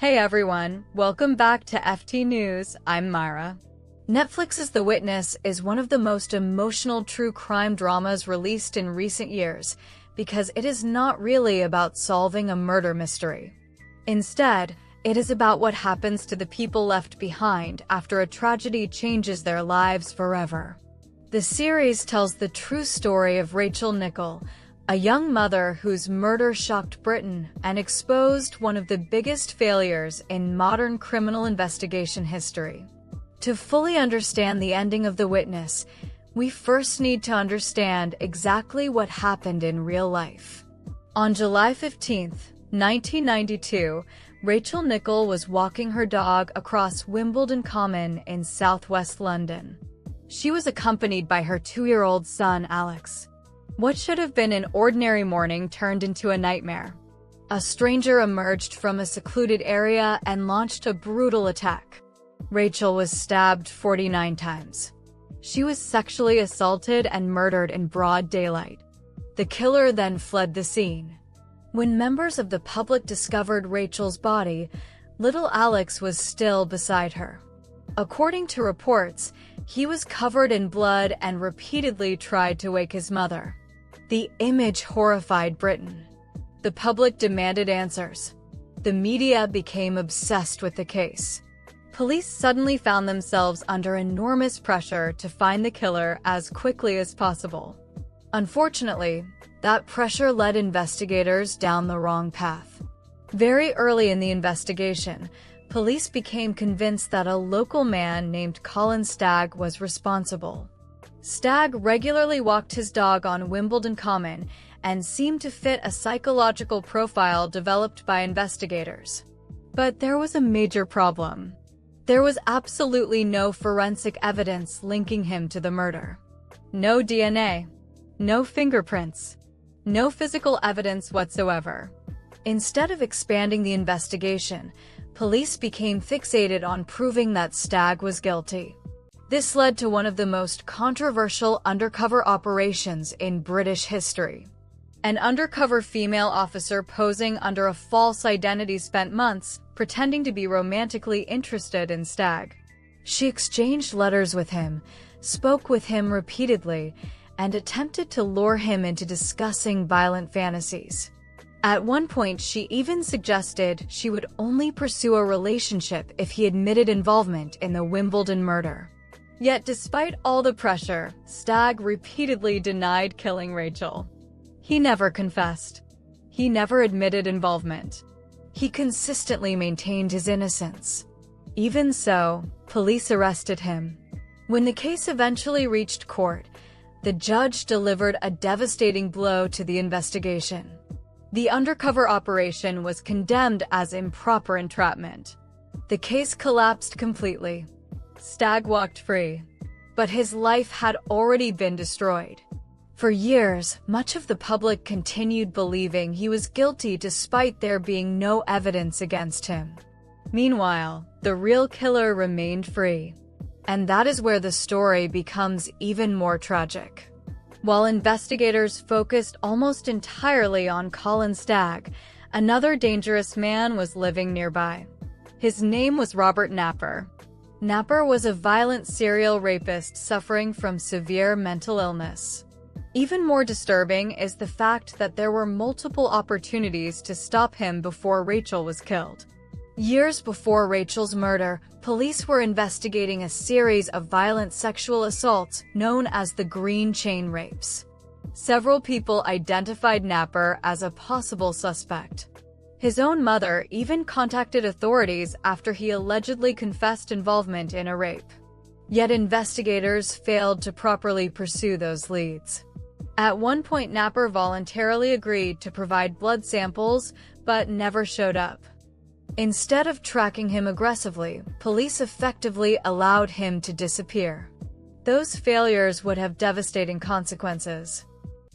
Hey everyone, welcome back to FT News. I'm Myra. Netflix's The Witness is one of the most emotional true crime dramas released in recent years because it is not really about solving a murder mystery. Instead, it is about what happens to the people left behind after a tragedy changes their lives forever. The series tells the true story of Rachel Nickell, a young mother whose murder shocked Britain and exposed one of the biggest failures in modern criminal investigation history. To fully understand the ending of The Witness, we first need to understand exactly what happened in real life. On July 15, 1992, Rachel Nickell was walking her dog across Wimbledon Common in southwest London. She was accompanied by her 2-year-old son, Alex. What should have been an ordinary morning turned into a nightmare. A stranger emerged from a secluded area and launched a brutal attack. Rachel was stabbed 49 times. She was sexually assaulted and murdered in broad daylight. The killer then fled the scene. When members of the public discovered Rachel's body, little Alex was still beside her. According to reports, he was covered in blood and repeatedly tried to wake his mother. The image horrified Britain. The public demanded answers. The media became obsessed with the case. Police suddenly found themselves under enormous pressure to find the killer as quickly as possible. Unfortunately, that pressure led investigators down the wrong path. Very early in the investigation, police became convinced that a local man named Colin Stagg was responsible. Stagg regularly walked his dog on Wimbledon Common and seemed to fit a psychological profile developed by investigators. But there was a major problem. There was absolutely no forensic evidence linking him to the murder. No DNA. No fingerprints. No physical evidence whatsoever. Instead of expanding the investigation, police became fixated on proving that Stagg was guilty. This led to one of the most controversial undercover operations in British history. An undercover female officer posing under a false identity spent months pretending to be romantically interested in Stagg. She exchanged letters with him, spoke with him repeatedly, and attempted to lure him into discussing violent fantasies. At one point, she even suggested she would only pursue a relationship if he admitted involvement in the Wimbledon murder. Yet despite all the pressure, Stagg repeatedly denied killing Rachel. He never confessed. He never admitted involvement. He consistently maintained his innocence. Even so, police arrested him. When the case eventually reached court, the judge delivered a devastating blow to the investigation. The undercover operation was condemned as improper entrapment. The case collapsed completely. Stagg walked free, but his life had already been destroyed. For years, much of the public continued believing he was guilty despite there being no evidence against him. Meanwhile, the real killer remained free. And that is where the story becomes even more tragic. While investigators focused almost entirely on Colin Stagg, another dangerous man was living nearby. His name was Robert Napper. Napper was a violent serial rapist suffering from severe mental illness. Even more disturbing is the fact that there were multiple opportunities to stop him before Rachel was killed. Years before Rachel's murder, police were investigating a series of violent sexual assaults known as the Green Chain Rapes. Several people identified Napper as a possible suspect. His own mother even contacted authorities after he allegedly confessed involvement in a rape. Yet investigators failed to properly pursue those leads. At one point, Napper voluntarily agreed to provide blood samples, but never showed up. Instead of tracking him aggressively, police effectively allowed him to disappear. Those failures would have devastating consequences.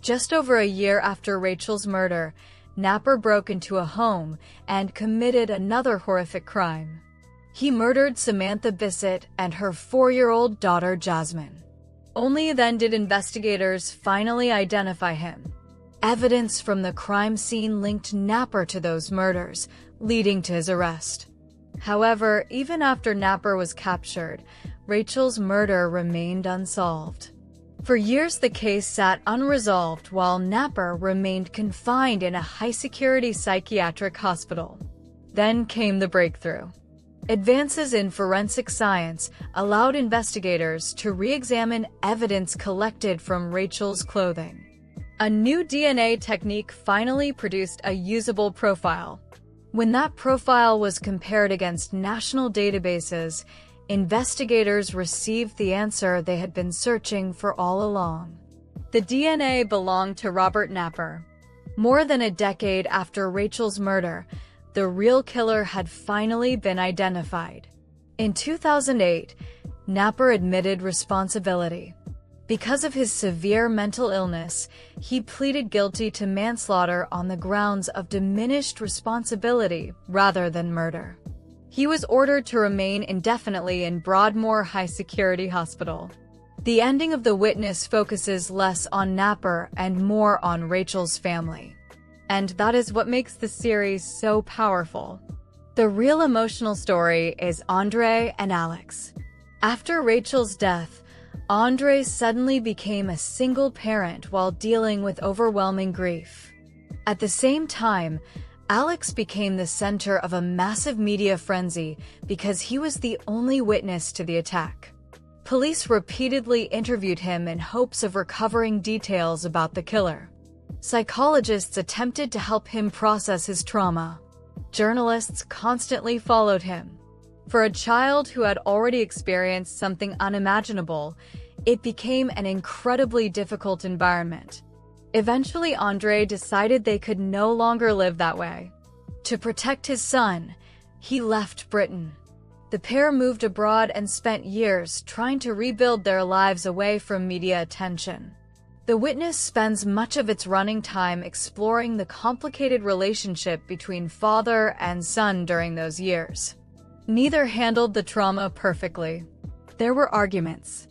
Just over a year after Rachel's murder, Napper broke into a home and committed another horrific crime. He murdered Samantha Bissett and her 4-year-old daughter Jasmine. Only then did investigators finally identify him. Evidence from the crime scene linked Napper to those murders, leading to his arrest. However, even after Napper was captured, Rachel's murder remained unsolved. For years, the case sat unresolved while Napper remained confined in a high-security psychiatric hospital. Then came the breakthrough. Advances in forensic science allowed investigators to re-examine evidence collected from Rachel's clothing. A new DNA technique finally produced a usable profile. When that profile was compared against national databases, investigators received the answer they had been searching for all along. The DNA belonged to Robert Napper. More than a decade after Rachel's murder, the real killer had finally been identified. In 2008, Napper admitted responsibility. Because of his severe mental illness, he pleaded guilty to manslaughter on the grounds of diminished responsibility rather than murder. He was ordered to remain indefinitely in Broadmoor High Security Hospital. The ending of The Witness focuses less on Napper and more on Rachel's family. And that is what makes the series so powerful. The real emotional story is Andre and Alex. After Rachel's death, Andre suddenly became a single parent while dealing with overwhelming grief. At the same time, Alex became the center of a massive media frenzy because he was the only witness to the attack. Police repeatedly interviewed him in hopes of recovering details about the killer. Psychologists attempted to help him process his trauma. Journalists constantly followed him. For a child who had already experienced something unimaginable, it became an incredibly difficult environment. Eventually, Andre decided they could no longer live that way. To protect his son, he left Britain. The pair moved abroad and spent years trying to rebuild their lives away from media attention. The Witness spends much of its running time exploring the complicated relationship between father and son during those years. Neither handled the trauma perfectly. There were arguments,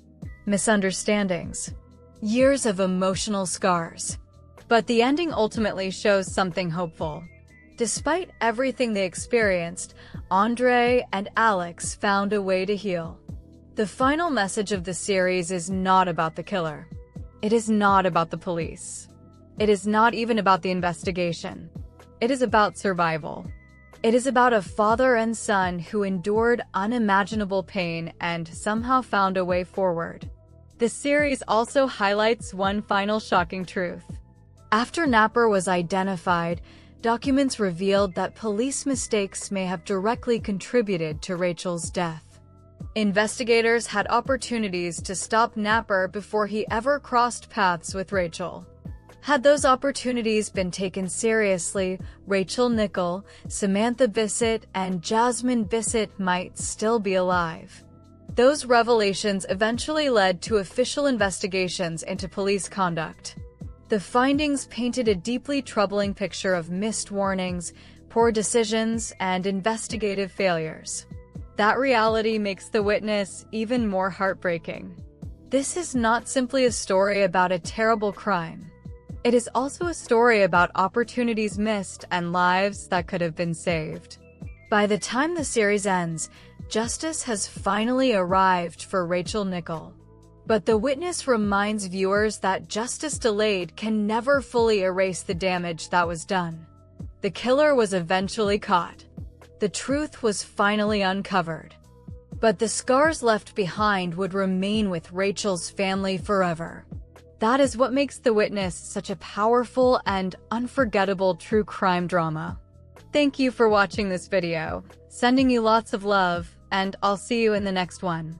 misunderstandings, years of emotional scars. But the ending ultimately shows something hopeful. Despite everything they experienced, Andre and Alex found a way to heal. The final message of the series is not about the killer. It is not about the police. It is not even about the investigation. It is about survival. It is about a father and son who endured unimaginable pain and somehow found a way forward. The series also highlights one final shocking truth. After Napper was identified, documents revealed that police mistakes may have directly contributed to Rachel's death. Investigators had opportunities to stop Napper before he ever crossed paths with Rachel. Had those opportunities been taken seriously, Rachel Nickell, Samantha Bissett, and Jasmine Bissett might still be alive. Those revelations eventually led to official investigations into police conduct. The findings painted a deeply troubling picture of missed warnings, poor decisions, and investigative failures. That reality makes The Witness even more heartbreaking. This is not simply a story about a terrible crime. It is also a story about opportunities missed and lives that could have been saved. By the time the series ends, justice has finally arrived for Rachel Nickell. But The Witness reminds viewers that justice delayed can never fully erase the damage that was done. The killer was eventually caught. The truth was finally uncovered. But the scars left behind would remain with Rachel's family forever. That is what makes The Witness such a powerful and unforgettable true crime drama. Thank you for watching this video. Sending you lots of love, and I'll see you in the next one.